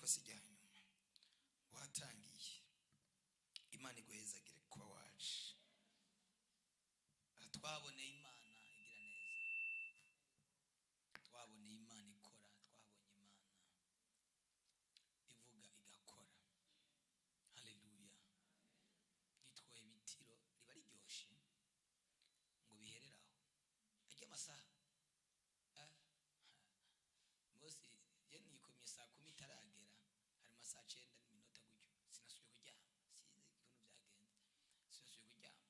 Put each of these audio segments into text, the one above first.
ariko sijya nyuma watangiye Imana iguhezagire kwa waje twaboneye Imana igira neza twaboneye Imana ikora twabonye Imana ivuga igakora haleluya nitwoye bitiro riba riryoshe ngo bihereraho ajya amasaha Mose je nikomye saa 10 taragera hari masaha 9 n'iminota gutyo sinasubiye kuryama sinzi ikintu byagenze sinasubiye kuryama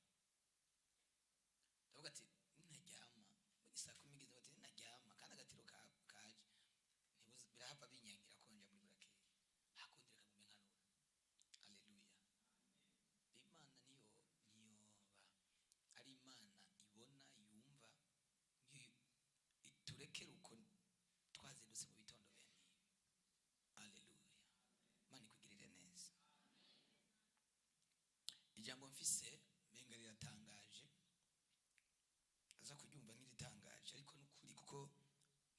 ndavuga ati ntajyama muri saa 10 gize bati ntajyama kandi agatiro kaje ntibuze birahava binyangira konja muri burakeye hakundira kagume nkanura haleluya Imana niyoba ari Imana ibona yumva iturekera uko twazindutse mu bitondo bene haleluya Imana ikugirire neza ijambo mfise menga riratangaje aza kuryumva nk'iritangaje ariko n'ukuri kuko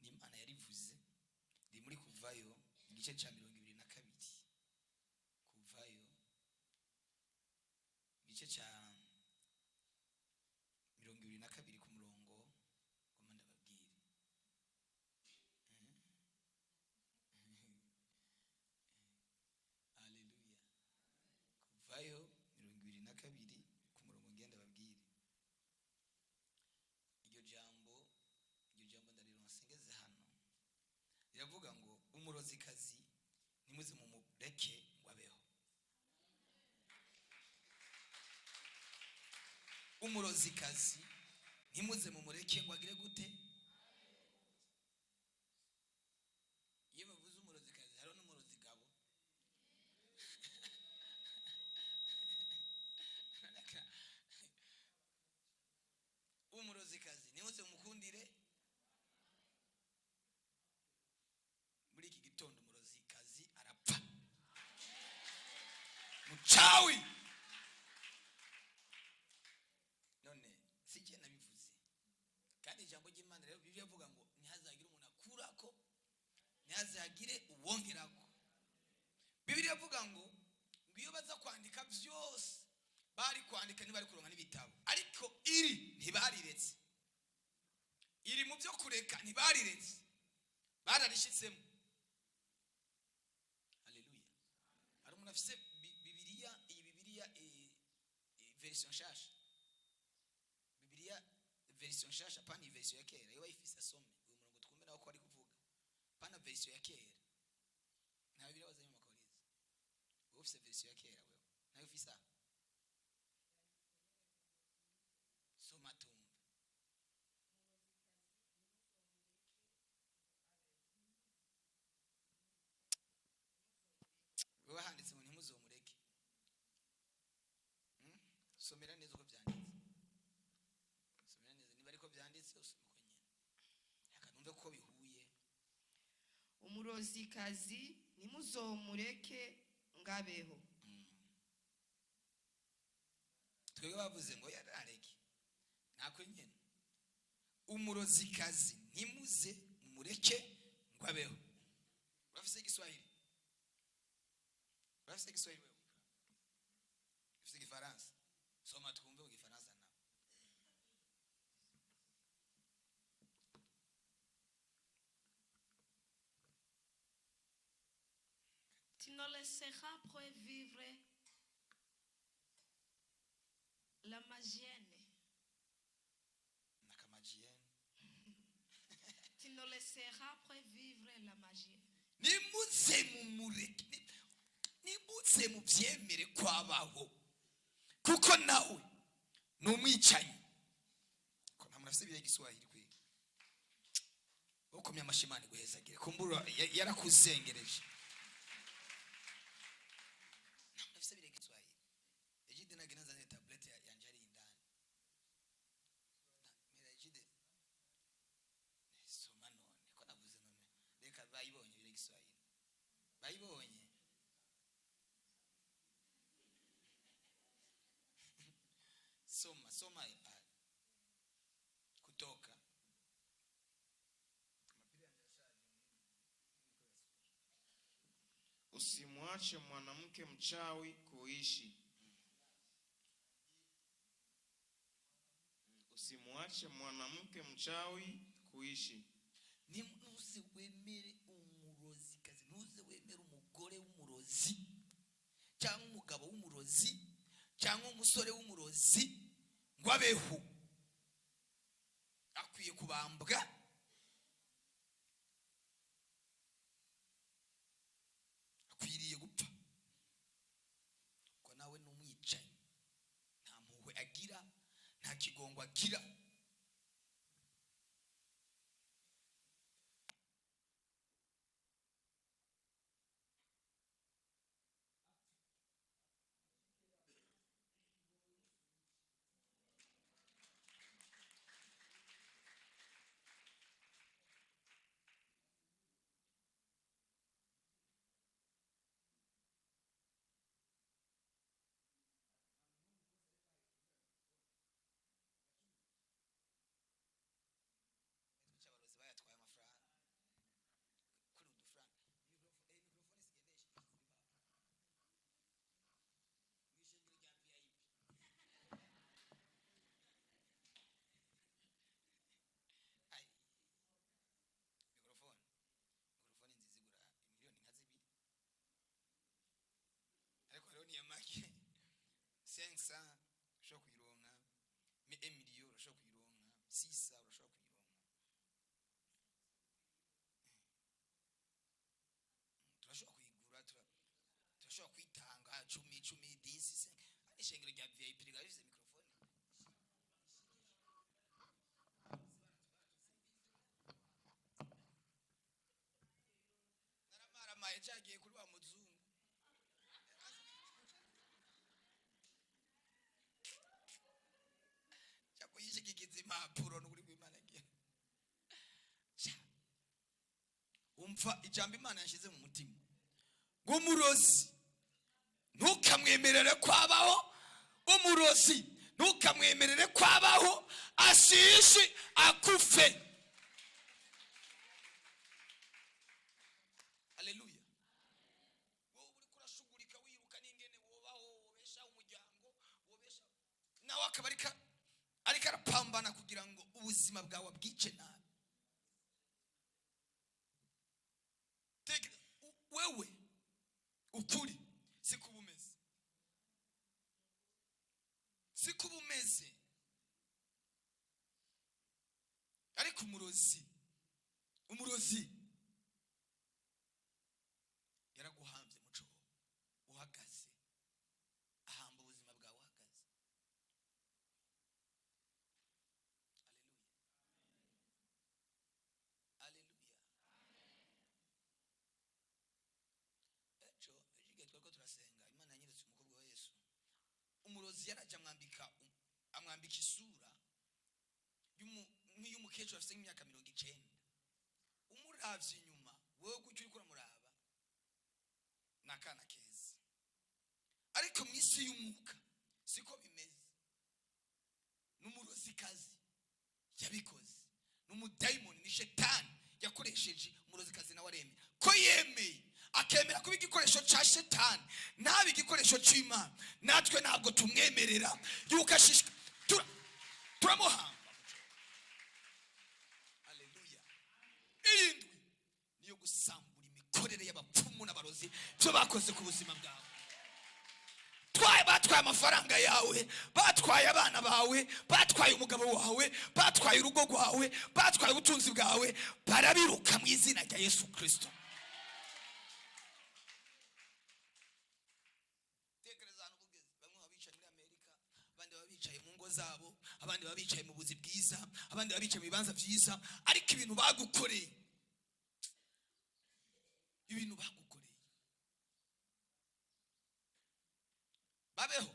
ni Imana yarivuze ndi muri Kuvayo igice cya 22 Kuvayo igice cya 22 ku murongo ngoma ndababwire haleluya Kuvayo 22 ku murongo ngenda babwire iryo jambo ndarironse hano riravuga ngo umurozikazi nimuze mu mureke ngo abeho umurozikazi ntimuze mu mureke ngo agire gute iyo bavuze umurozikazi haro n'umurozigabo umurozikazi nimuze mukundire muri iki gitondo umurozikazi arapfa mucawi none sije nabivuze kandi ijambo ry'Imana rero Bibiliya ivuga ngo ntihazagire umuntu akurako ntihazagire uwongerako Bibiliya ivuga ngo iyo baza kwandika byose bari kwandika ntibari kuronka n'ibitabo ariko iri ntibariretse iri mu byo kureka ntibariretse bararishitsemo haleluya ari umuntu afise Bibiliya version nshasha Bibiliya version nshasha pani version ya kera iyo bayifise asome uyu murongo twumve naho ko ari kuvuga pana version ya kera nta Bibiliya wazanye mu makoriza wowe ufise version ya kera wewe nayo ufise soma tumve wewe handitse ngo ntimuzomureke somera neza uko byanditse somera neza niba ariko byanditse usome uko nyene yakanumve ko bihuye umurozikazi ntimuzomureke ngabeho twebwe bavuze ngo yarareke nako nyene umurozikazi ntimuze mumureke ngo abeho urafise igiswahili urafise igiswahili wewe urafise igifaransa soma twumve mu gifaransa na Tu ne laisseras point vivre la magienne. Tu ne laisseras point vivre la magienne. Nimuze mumureke nimuze mubyemere kwabaho kuko nawe numwicanyi ko nta munafise bire giswahili kwe ukomye amashimani guhezagire kumbura yarakuzengereje nta munafise bire giswahili ejide nagenaza ne tablet yanje ari indani mira ejide soma none ko navuze none reka bayibonye bire giswahili bayibonye soma kutoka usimwache mwanamke mchawi kuishi. Usimwache mwanamke mchawi kuishi. Ntuze wemere umurozikazi, ntuze wemere umugore w'umurozi cyangwa umugabo w'umurozi cyangwa umusore w'umurozi ngo abeho. Akwiye kubambwa, akwiriye gupfa, ko nawe n'umwicaye, nta mpuhwe agira, nta kigongo agira. Abarozi bayatwaye amafaranga kuri udufaranga. Mikrofone sigendesha mwishengero rya VIP. Ai, mikrofone nziza igura miliyoni nka 2, ariko rero niya make 500 ushobora kuyironka, 1 million ushobora kuyironka, 600 ushobora kuyironka. Turashobora kuyigura, turashobora kwitanga 10 10 10. Ishengero rya VIP rigafise mikrofone. Naramaramaye cyagiye kuri wa muzungu. Cyako yishikikiza impapuro n'uri kw'Imana ngiye. Umva ijambo Imana yashize mu mutima ngo umurozi ntukamwemerere kwabaho, umurozi ntukamwemerere kwabaho ashishi akufe. Haleluya. Wowe uri kurashugurika wiruka n'ingene wobaho, wobesha umuryango, wobesha nawe akabarika ariko arapambana kugira ngo ubuzima bwawe bwice nabi. Wewe ukuri sikubumeze, sikubumeze, ariko umurozi yaraguhambye muco uhagaze, ahamba ubuzima bwawe uhagaze. Haleluya, haleluya. Ejo twako turasenga, Imana yanyeretse umukobwa wa Yesu. Umurozi yaraje amwambika isura y'umukecuru afite imyaka 90. Umuravye inyuma, wewe kuki uri kuramuraba nakana keza, ariko mu isi y'umwuka siko bimeze. N'umurozi kazi yabikoze, n'umudayimoni, ni shetani yakoresheje umurozi kazi nawe aremera ko yemeye, akemera kuba igikoresho cya shetani nabi igikoresho cy'Imana. Natwe ntabwo tumwemerera yuko ashishika, turamuhamba. Haleluya. Indwi niyo gusambura imikorere y'abapfumu n'abarozi byo bakoze ku buzima bwawe. Batwaye amafaranga yawe, batwaye abana bawe, batwaye umugabo wawe, batwaye urugo rwawe, batwaye ubutunzi bwawe, barabiruka mu izina rya Yesu Kristo. Tekereza hano kugeza bamwe babicaye muri Amerika, abandi babicaye mu ngo zabo, abandi babicaye mu buzi bwiza, abandi babicaye mu bibanza byiza, ariko ibintu bagukoreye, babeho.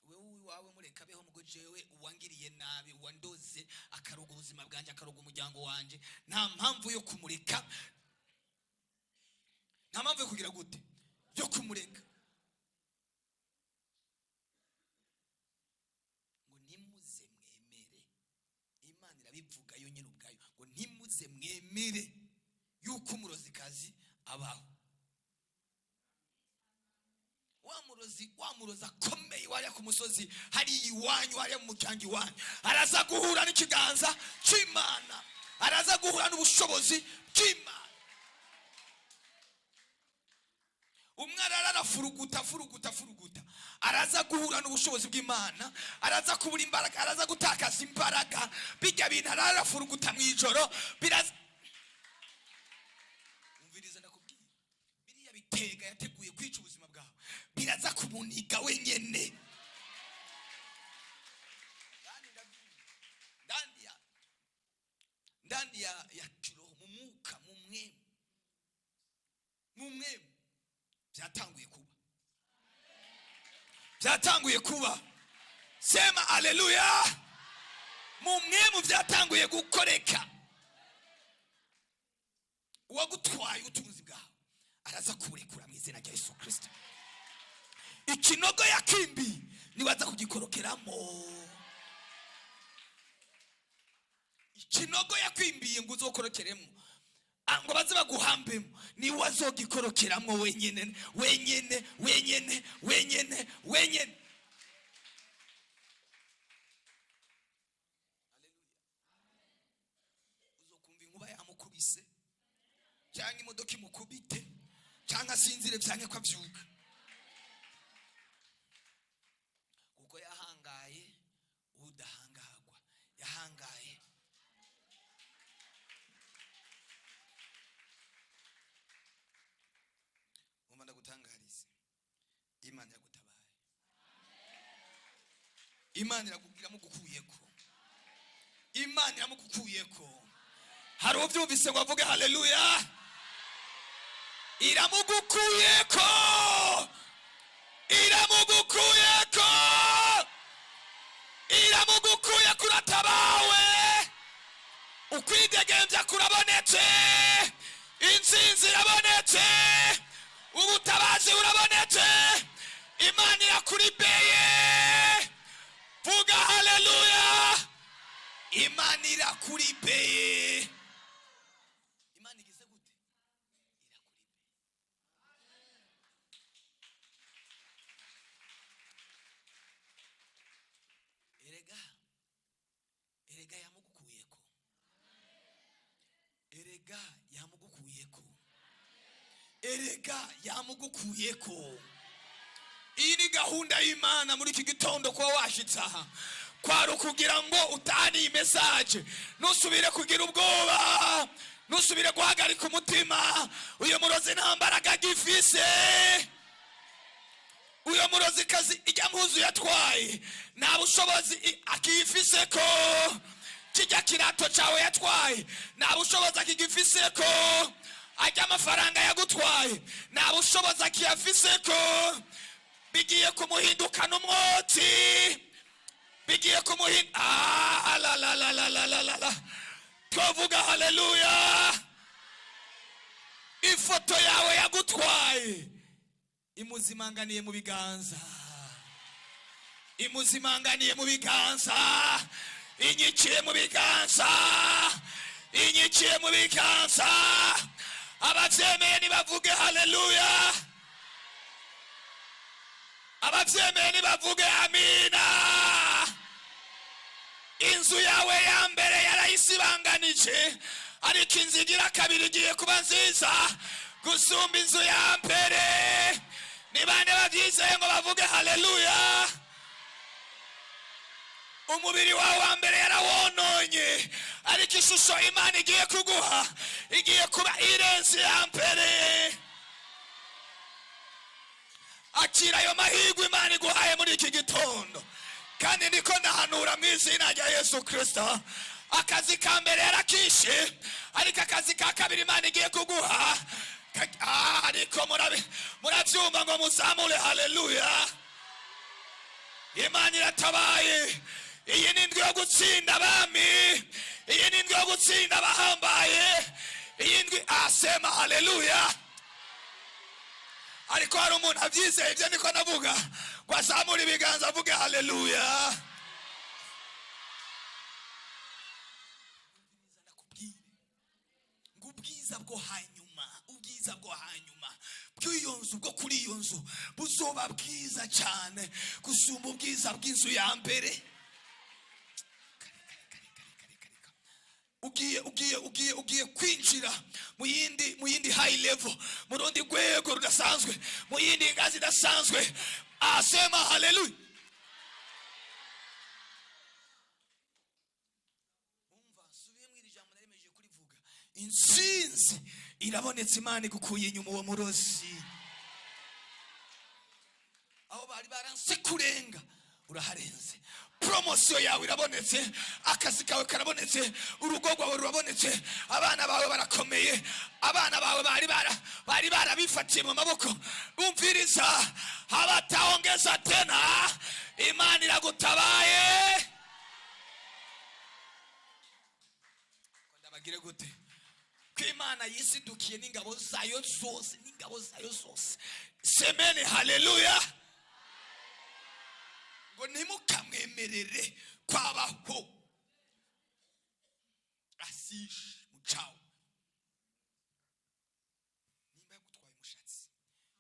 Wewe wawe mureka beho, mugo jewe uwangiriye nabi, uwandoze akaroga ubuzima bwanje, akaroga umuryango wanje, nta mpamvu yo kumureka, nta mpamvu yo kugira gute yo kumureka. Ngo nimuze mwemere, Imana irabivuga yo nyine ubwayo, ngo nimuze mwemere yuko umurozikazi abaho. wa murozi akomeye wari ku musozi hari iwanyu wari mu muryango iwanyu araza guhura n'ikiganza cy'Imana, araza guhura n'ubushobozi bw'Imana. Umwana arafuruguta araza guhura n'ubushobozi bw'Imana, araza kubura imbaraga, araza gutakaza imbaraga. Bijya bintu arafuruguta mu ijoro biraza. Umviriza ndakubwira, biriya bitega yateguye kwica ubuzima bwawe biraza kumuniga wenyene. Ndani ya kiroho, mu mwuka, mu mwemu byatanguye kuba. Sema haleluya. Mu mwemu byatanguye gukoreka. Uwagutwaye ubutunzi bwawe araza kuburekura mu izina rya Yesu Kristo. Ikinogo yakimbi niwaza kugikorokeramo. Ikinogo yakwimbiye ngo uzokorokeremo, ngo baze baguhambemo, ni wazogikorokeramo wenyene. Uzokumva inkuba yamukubise cyangwa imodoka imukubite cyangwa asinzire byange ko abyuka, kuko yahangaye udahangagwa. Yahangaye gutangariza Imana yagutabaye. Imana irakubwira mugukuyeko. Imana iramugukuyeko. Hari ubyumvise ngo avuge haleluya. Iramugukuyeko. Iramugukuyeko. Iramugukuye kuratabawe. Ukwidegembya kurabonetse. Insinzi irabonetse. Ubutabazi urabonetse. Imana irakuribeye. Vuga haleluya. Imana irakuribeye. Imana igize gute? Irakuribeye. Erega yamugukuyeko. Erega yamugukuyeko. Erega yamugukuyeko. Iyi ni gahunda y'Imana muri iki gitondo kwa washitse aha. Kwari ukugira ngo utani iyi message, nusubire kugira ubwoba, nusubire guhagarika umutima. Uyo murozi nta mbaraga gifise. Uyo murozi kazi ijya mpuzu yatwaye nta bushobozi akifiseko. Kijya kirato cyawe yatwaye nta bushobozi akigifiseko. Ajya amafaranga yagutwaye nta bushobozi akiyafiseko. Bigiye kumuhindukana umwotsi. Bigiye kumuhinda. La. Tuvuga haleluya. Ifoto yawe yagutwaye imuzimanganiye mu biganza. Imuzimanganiye mu biganza. Inyiciye mu biganza. Inyiciye mu biganza. Abavyemeye nibavuge haleluya. Abavyemeye nibavuge amina. Inzu yawe ya mbere yarayisibanganije, ariko inzu igira kabiri igiye kuba nziza gusumba inzu ya mbere. Ni bande bavyizeye ngo bavuge haleluya. Umubiri wawe wa mbere yarawononye, ariko ishusho Imana igiye kuguha igiye kuba irenze ya mbere. Akira ayo mahirwe Imana iguhaye muri iki gitondo, kandi niko ndahanura mu izina rya Yesu Kristo. Akazi ka mbere yarakishe, ariko akazi ka kabiri Imana igiye kuguha. Ariko murabyumva ngo muzamure haleluya. Imana iratabaye. Iyi ni indwi yo gutsinda abami. Iyi ni indwi yo gutsinda abahambaye. Iyi ndwi asema haleluya. Ariko hari umuntu abyizeye ibyo niko navuga, ngo azamure ibiganza avuge haleluya. Ubwiza bwo hanyuma bw'iyo nzu bwo kuri iyo nzu buzoba bwiza cyane gusumba ubwiza bw'inzu ya mbere. ugiye kwinjira mu yindi high level, mu rundi rwego rudasanzwe, mu yindi ngazi idasanzwe. Asema haleluya. Intsinzi irabonetse, Imana igukuye inyuma uwo murozi. Aho bari baranse kurenga uraharenze. Promotion yawe irabonetse, akazi kawe karabonetse, urugo rwawe rurabonetse, abana bawe barakomeye, abana bawe bari barabifatiye mu maboko. Umviriza, habataongeza tena, Imana iragutabaye. Ndabagire gute ko Imana yisidukiye n'ingabo zayo zose. Semeni haleluya. Ngo ntimukamwemerere kwabaho asishe mucawo. Nimba yagutwaye umushatsi,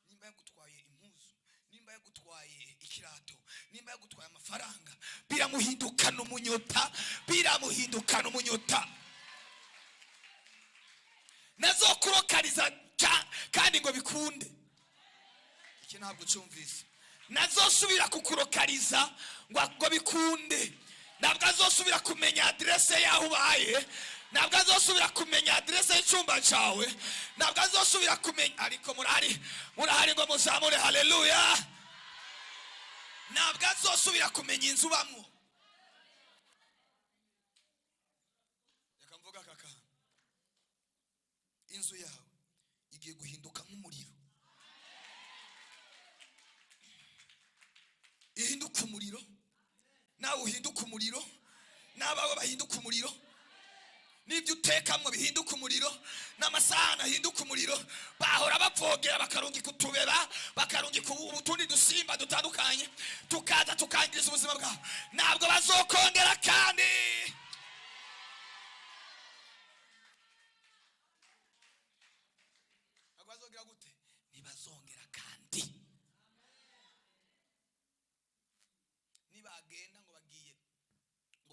nimba yagutwaye impuzu, nimba yagutwaye ikirato, nimba yagutwaye amafaranga, biramuhindukana umunyota. Nazokurokariza kandi ngo bikunde. Iki ntabwo cyumvise. Nazosubira kukurokariza ngo bikunde. Ntabwo azosubira kumenya adresse yaho ubaye, ntabwo azosubira kumenya adresse y'icyumba cyawe, ntabwo azosubira kumenya. Ariko murahari ngo muzamure haleluya. Ntabwo azosubira kumenya inzu bamwo. Reka mvuga kaka, inzu yawe igiye guhinduka nk'umuriro. Ihinduka umuriro, nawe uhinduka umuriro, n'abawe bahinduka umuriro, n'ibyo utekamwo bihinduka umuriro, n'amasahani ahinduka umuriro. Bahora bavogera bakarungika utubeba, bakarungika utundi dusimba dutandukanye, tukaza tukangiriza ubuzima bwawe. Ntabwo bazokongera kandi. Ntabwo bazongera gute? Ntibazongera kandi. Nibagenda ngo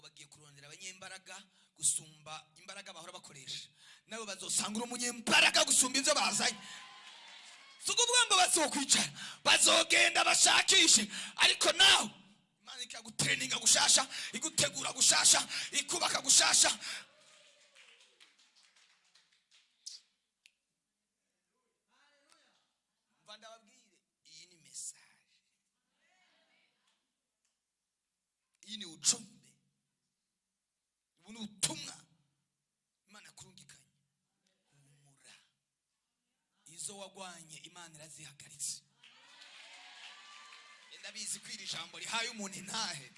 bagiye kurondera abanyembaraga gusumba imbaraga bahora bakoresha, nabo bazosanga umunyembaraga gusumba ibyo bazanye. Sukuvuga ngo bazokwicara, bazogenda bashakishe. Ariko nawe Imana ikagutraininga gushasha, igutegura gushasha, ikubaka gushasha. Vandababwire, iyi ni message, iyi ni ujumbe, ubu ni ubutumwa Imana kurungikanye. Humura, izo wagwanye Imana irazihagaritse. Ndabizi ko iri jambo rihaye umuntu intahe,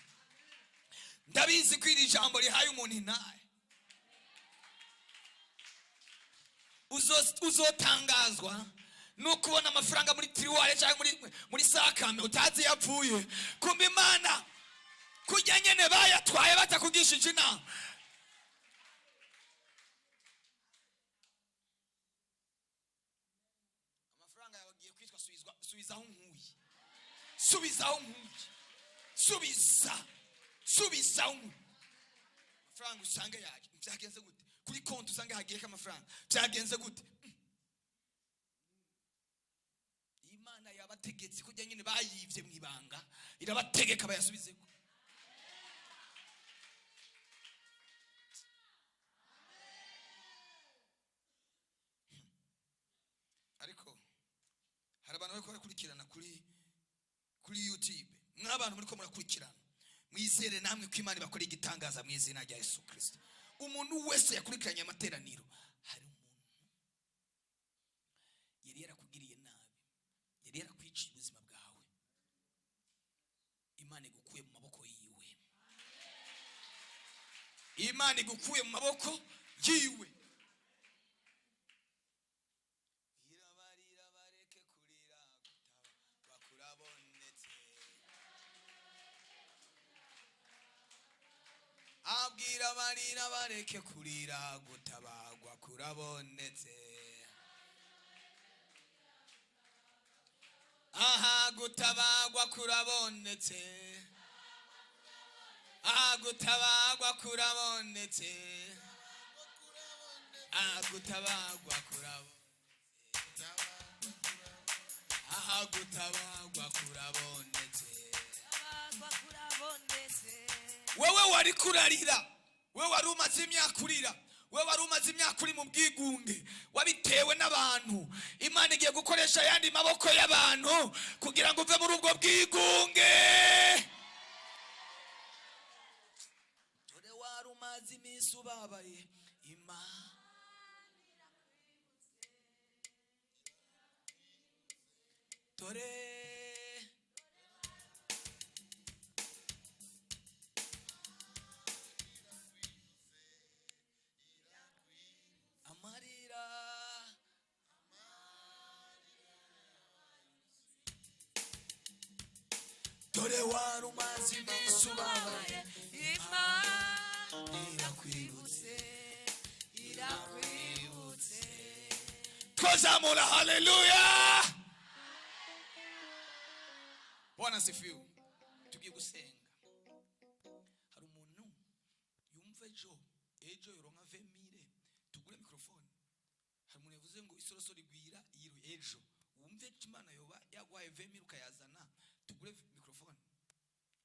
ndabizi ko iri jambo rihaye umuntu intahe. Uzotangazwa no kubona amafaranga muri tiruware cyangwa muri sakame utazi yapfuye. Kumbe Imana kujya nyene bayatwaye batakugishije inama. Amafaranga yawe agiye kwitwa subizaho nkuye, subizaho nkuye, subizaho nkuye. Amafaranga usange yaje byagenze gute? Kuri konti usange hagiye ka amafaranga byagenze gute? Imana yabategetse kujya nyine bayivye mu ibanga, irabategeka bayasubizeko. Ariko hari abantu bariko barakurikirana kuri YouTube, mw'abantu muriko murakurikirana, mwizere namwe ko Imana bakora igitangaza mu izina rya Yesu Kristo. Umuntu wese yakurikiranye amateraniro, hari umuntu yari yarakugiriye nabi, yari yarakwiciye ubuzima bwawe, Imana igukuye mu maboko yiwe. Imana igukuye mu maboko yiwe. Abwira abarira bareke kurira, gutabagwa kurabonetse. gutabagwa kurabonetse, gutabagwa kurabonetse, gutabagwa kurabonetse, gutabagwa kurabonetse. Wewe wari kurarira, wewe wari umaze imyaka urira, wewe wari umaze imyaka uri mu bwigunge, wabitewe n'abantu. Imana igiye gukoresha yandi maboko y'abantu kugira ngo uve muri ubwo bwigunge. Dore wari umaze iminsi ubabaye, Imana dore amarira, dore wari umaze iminsi ubabaye, Imana irakwibutse, irakwibutse. Twazamura haleluya. Bwana sifiwe. Tugiye gusenga. Hari umuntu yumva ejo yoronka vemire tugure mikrofone. Hari umuntu yavuze ngo isoroso rigwira iyiro ejo. Wumve Imana yoba yagwaye vemire ukayazana tugure mikrofone.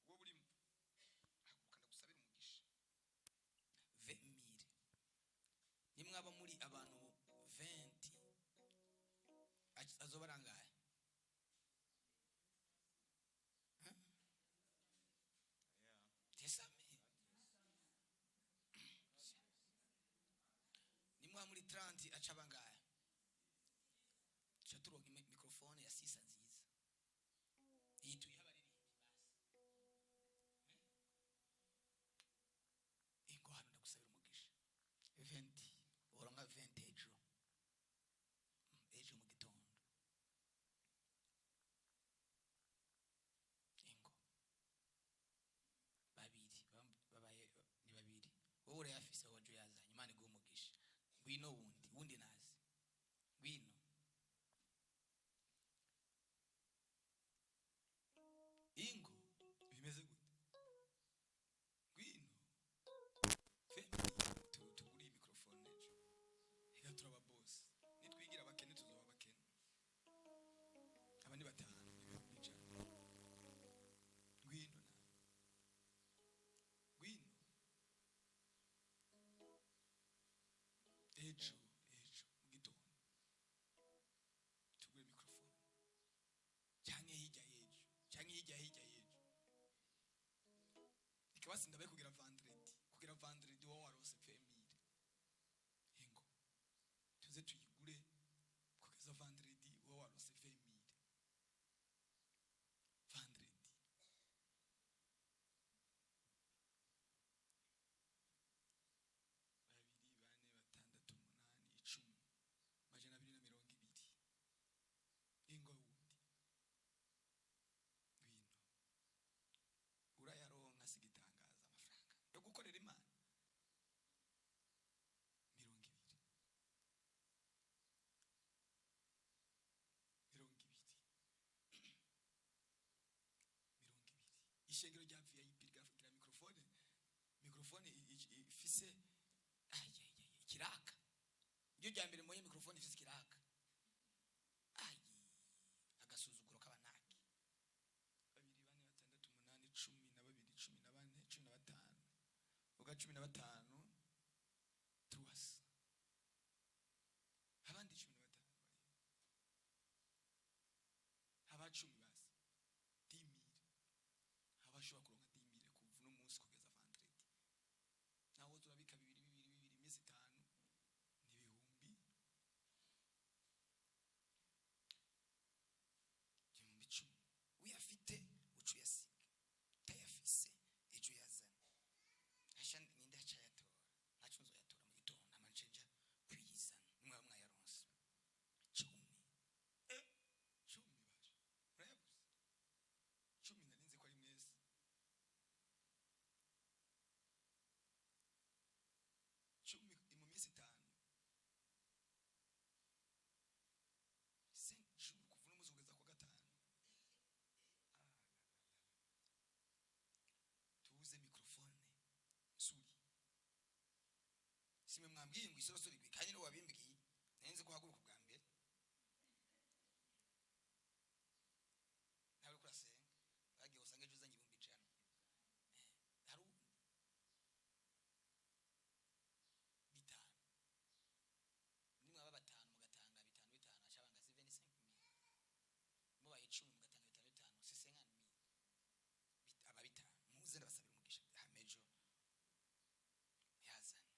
Uwo burimo hakukanda gusabira umugisha. Vemire. Nimwaba muri abantu 20 azobarangaye. Nimwa muri 30 aca bangaya. Chaturonka mikrofone ya sisa nziza. Iyi tuyihabaririmbyi basi. Ingo hano ndagusabira umugisha. 20 oronka 20 ejo. Ejo mu gitondo. Ingo. Babiri babaye ni babiri. Wowe uri afise waje yazanye Imana iguhe umugisha. Ngwino wundi nazi. Ngwino. Ingo bimeze gute? Ngwino. Tuguri mikrofone ejo. Ega turaba boss. Nitwigira abakene tuzoba abakene. Abandi batanu bicara. Ngwino na. Ngwino. Ejo mu gitondo. Tugure mikrofone. Canke hirya yejo. Canke hirya yejo. Ikabasi ndabaye kugira vendredi wowe warose femire. Ingo. Tuze tuyigure kugeza vendredi wowe warose femire. Vendredi. Ingo wundi. Ngwino. Urayaronka sigitangaza amafaranga yo gukorera Imana. 20. Ishengero rya VIP rigafugira mikrofone ifise kiraka. Iyo rya mbere moye mikrofone ifise kiraka. Agasuzuguro k'abanaki. 2 4 6 8 10 12 14 15 tuwasa. Abandi 15 abacumi basi 10,000 abashobora kuronka 10,000 kuva no munsi kugeza vendredi. Naho turabika bibiri imisi 5 n'ibihumbi 10,000. Uyafite ucu yasiga utayafise ejo yazana. Asha ninde acayatora naco nzoyatora mu gitondo amacenja kwiyizana nimwe mwayaronse 10 baje urayabona simwe mwambwiye ngo isorosoro igwi kandi niwe wabimbwiye nenze ko haguruka bwa mbere nawe kurasenga bagiye usanga ejo uzanye 1,000 haru bitanu nimwe aba batanu mugatanga bitanu acabanga 75,000 mubaye 10 mugatanga bitanu sisengana aba bitanu muze ndabasabira umugisha hamejo yazana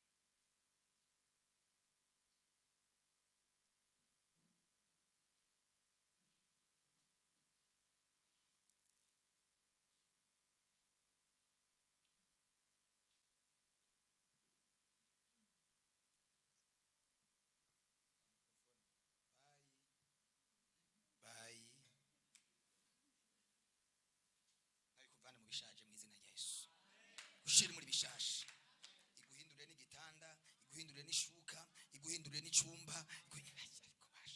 bayi nabikuvana mu bishaje mu izina rya Yesu ushire muri bishashe iguhindure n'igitanda iguhindure n'ishuka iguhindure n'icumba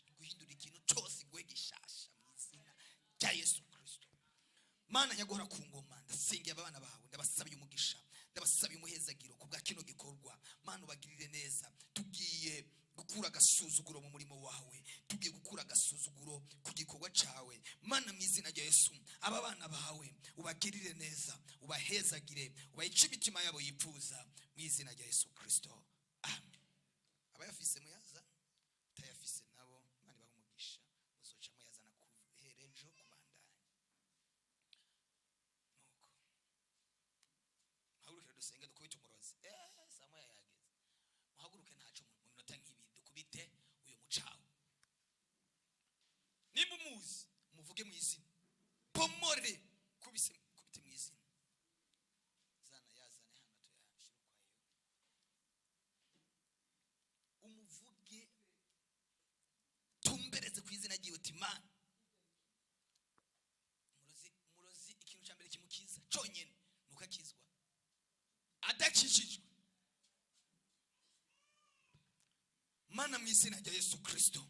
iguhindure ikintu cyose igwe gishasha mu izina rya Yesu Kristo. Mana nyagora ku ngoma ndasengera abana bawe ndabasabiye umugisha ndabasabiye umuhezagiro ku bwa kino gikorwa. Mana ubagirire neza, tugiye gukura gasuzuguro mu murimo wawe, tugiye gukura gasuzuguro ku gikorwa cawe. Mana mu izina rya Yesu aba bana bawe ubagirire neza, ubahezagire, ubayice imitima yabo yipfuza mu izina rya Yesu Kristo. Amen. Abayafise muyaza tayafise nabo Mana bahumugisha muzoca muyazana kuherejo kubandanya nuko haguruke dusenge dukubite umurozi samoya yageze muhaguruke ntaco mu minota nk'ibiri dukubite uyo mucawo nimba umuzi muvuge mu izina pomore kubite mu izina zana yazane hano tuyashira kwayo umuvuge tumbereze ku izina ryiwe Timana. Murozi ikintu cyambere kimukiza cyonyene nuko akizwa adakishijwe. Mana mu izina rya Yesu Kristo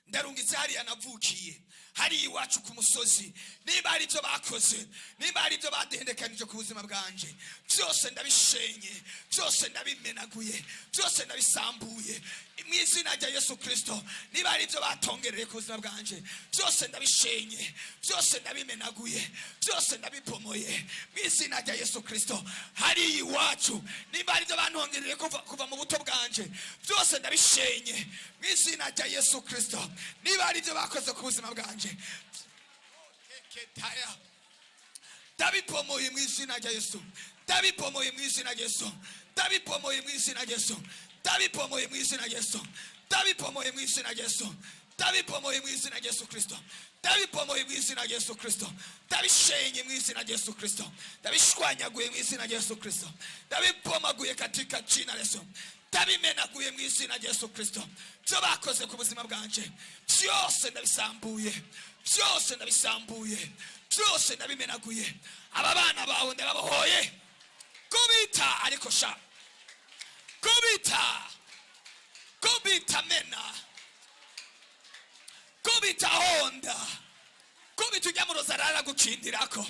ndarungitse hariya navukiye hari iwacu ku musozi, niba ari byo bakoze, niba ari byo badendekanije ku buzima bwanje, byose ndabishenye, byose ndabimenaguye, byose ndabisambuye mu izina rya Yesu Kristo. Niba ari byo batongereye ku buzima bwanje, byose ndabishenye, byose ndabimenaguye, byose ndabipomoye mu izina rya Yesu Kristo. Hari iwacu niba ari byo bantongereye kuva mu buto bwanje, byose ndabishenye mu izina rya Yesu Kristo. Niba ari byo bakoze ku buzima bwanje ndabipomoye mu izina rya Yesu, ndabipomoye mu izina rya Yesu, ndabipomoye mu izina rya Yesu, ndabipomoye mu izina rya Yesu, ndabipomoye mu izina rya Yesu, ndabipomoye mu izina rya Yesu Kristo, ndabipomoye mu izina rya Yesu Kristo, ndabishenye mu izina rya Yesu Kristo, ndabishwanyaguye mu izina rya Yesu Kristo, ndabipomaguye katika jina la Yesu, ndabimenaguye mu izina rya Yesu Kristo. Byo bakoze ku buzima bwanje byose ndabisambuye, byose ndabisambuye, byose ndabimenaguye. Aba bana bawe ndababohoye kubita, ariko sha kubita mena, kubita honda, kubita ujya mu roza arara gucindirako,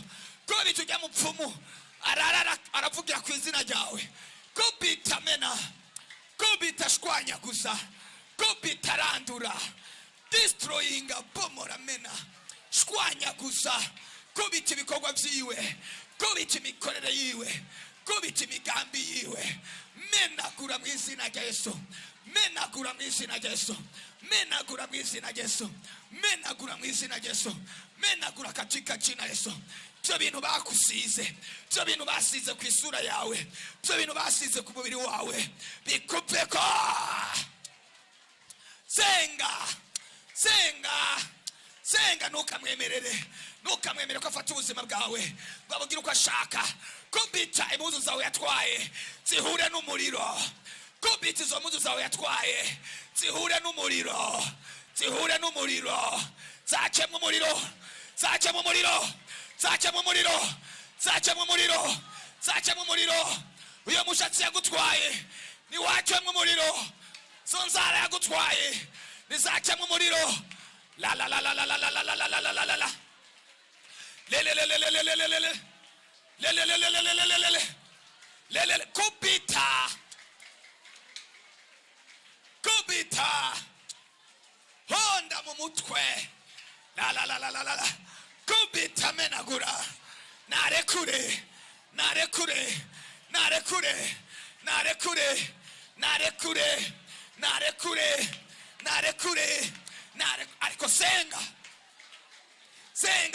kubita ujya mu pfumu arara aravugira ku izina ryawe, kubita mena, kubita shwanyaguza, kubita randura, destroying bomora mena, shwanyaguza, kubita ibikorwa byiwe, kubita imikorere yiwe, kubita imigambi yiwe, menagura mu izina rya Yesu, menagura mu izina rya Yesu, menagura mu izina rya Yesu, menagura mu izina rya Yesu, menagura katika jina la Yesu. Byo bintu bakusize, byo bintu basize ku isura yawe, byo bintu basize ku mubiri wawe, bikupeko. Senga nukamwemerere ko afata ubuzima bwawe bwabugira uko ashaka. Kubita impuzu zawe yatwaye zihure n'umuriro, kubita izo mpuzu zawe yatwaye zihure n'umuriro, zihure n'umuriro, zace mu muriro, zace mu muriro, zace mu muriro, zace mu muriro, zace mu muriro. Uyo mushatsi yagutwaye ni wace mu muriro, zonzara yagutwaye ni zace mu muriro. La la la la la la la la la la la la la la. Le le le le le le le le le. Le le le le le le le le le. Le le le. Kupita. kubita honda mu mutwe la la la la la la kubita menagura narekure narekure narekure narekure narekure narekure narekure ariko senga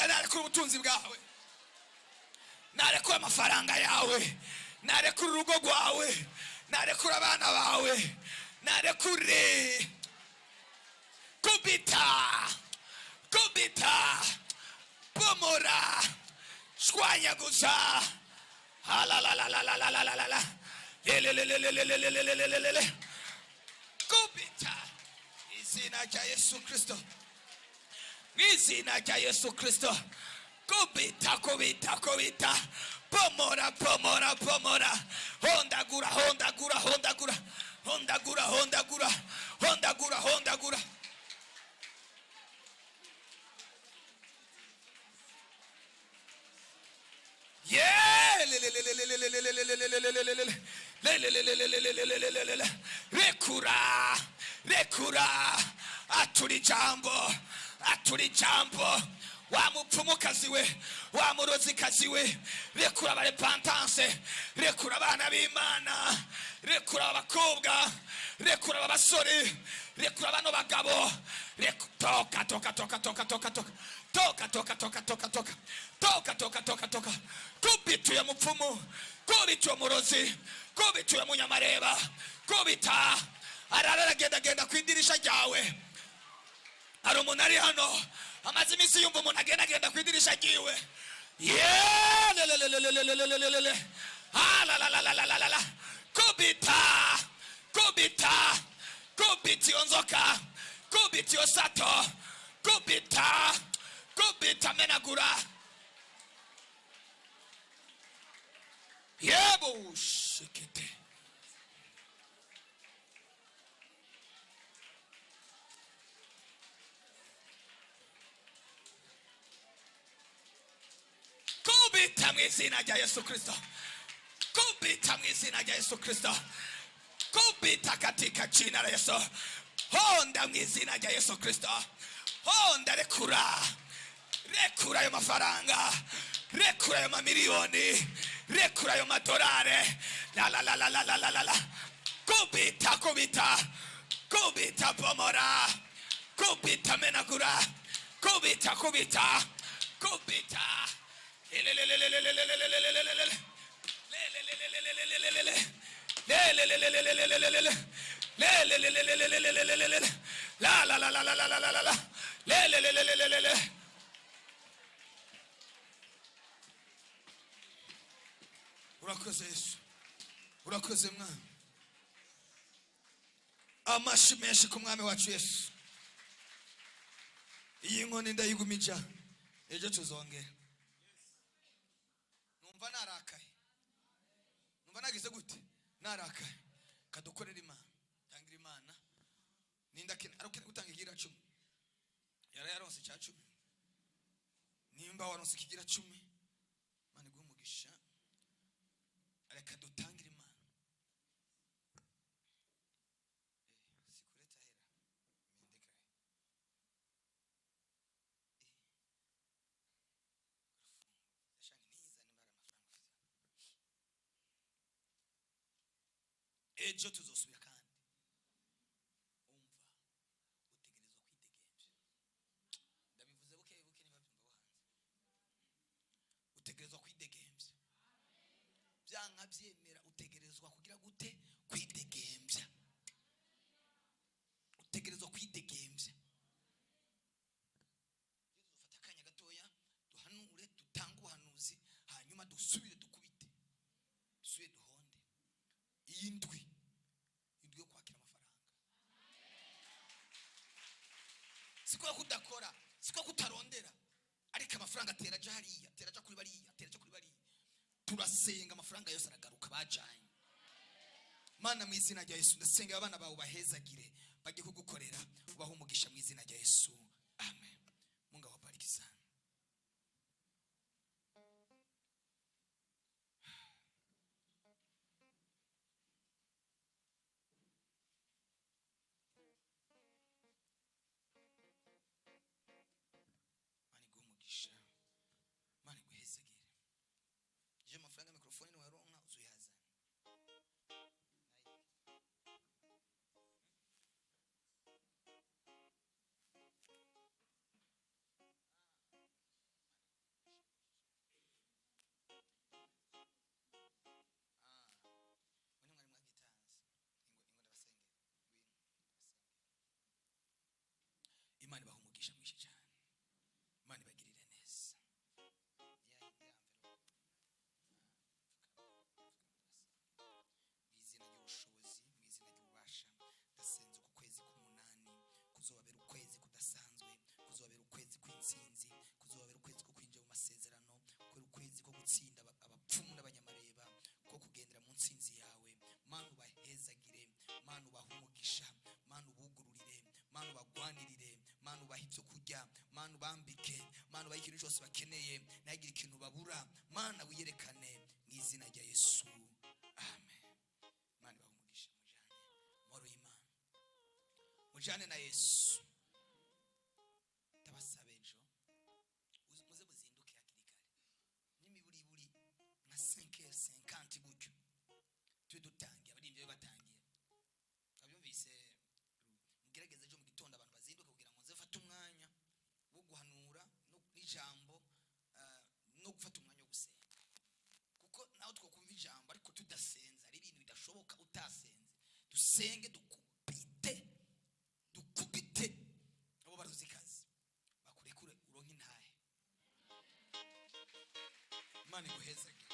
narekure ubutunzi bwawe narekure amafaranga yawe narekure urugo rwawe narekure abana bawe narekure kubita pomora shwanyaguza halalalalalalalala lelelelelelelelelelele kubita izina rya Yesu Kristo izina rya Yesu Kristo kubita kubita kubita pomora pomora pomora hondagura hondagura hondagura hondagura hondagura hondagura hondagura rekura rekura aturi jambo wa mupfumukazi we wa murozikazi we rekura abarepantanse rekura abana b'Imana rekura abakobwa rekura abasore rekura bano bagabo toka toka toka toka toka toka toka toka toka toka toka toka toka toka toka kubituye mupfumu kubituye murozi kubituye munyamareba kubita araragenda kwidirisha ryawe ari umuntu ari hano amaze iminsi yumva umuntu agenda kwidirisha ryiwe kubita kubita kubita iyo nzoka kubita iyo sato kubita kubita menagura yebo shikite kubita mu izina rya Yesu Kristo kubita mu izina rya Yesu Kristo kubita katika jina la Yesu honda mu izina rya Yesu Kristo honda rekura rekura ayo mafaranga rekura ayo mamiliyoni rekura ayo madolari la la la la la la la la kubita kubita kubita pomora kubita menagura kubita kubita kubita la la la la la la la la la urakoze Yesu urakoze mwana amashi menshi ku mwami wacu Yesu iyi nkoni ndayigumija ejo tuzongera numva narakaye numva nagize gute narakaye kadukorera Imana tangira Imana ninda arukene gutanga igira 10 yaronse cya 10 nimba waronse ikigira 10 Imana iguhe umugisha areka dutangira Imana sikureta hera ejo tuzosubira kandi umva utegerezwa kwidegemvya ndabivuze buke buke niba byumva hanze utegerezwa kwidegemvya byanka byemera utegerezwa kugira gute kwidegemvya utegerezwa kwidegemvya dufata akanya gatoya duhanure dutange ubuhanuzi hanyuma dusubire dukubite dusubire duhonde iyindwi yo kwakira amafaranga siko kudakora siko kutarondera ariko amafaranga atera aje hariya atera aje kuri bariya atera aje kuri bariya turasenga amafaranga yose aragaruka bajanye Mana mu izina rya Yesu ndasenga abana bawe bahezagire bagiye kugukorera ubaho umugisha mu izina rya Yesu amen. Mungu awabariki sana. ikintu cyose bakeneye, ntihagire ikintu babura. Mana wiyerekane mu izina rya Yesu, amen. Mana bahumugisha, mujane moro y'Imana, mujane na Yesu. Tabasabe ejo muze muzinduke hakiri kare, n'imiburiburi nka 5h50 gutyo tube dutangiye, abaririmbyi batangiye. Abyumvise mugerageze ejo mu gitondo abantu bazinduke kugira ngo nze fate umwanya wo guhanura n'ijambo, no gufata umwanya wo gusenga, kuko nawe twakumva ijambo ariko tudasenza ari ibintu bidashoboka. Utasenze dusenge, dukubite abo baruzi kazi bakurekure uronke intahe. Imana iguhezage.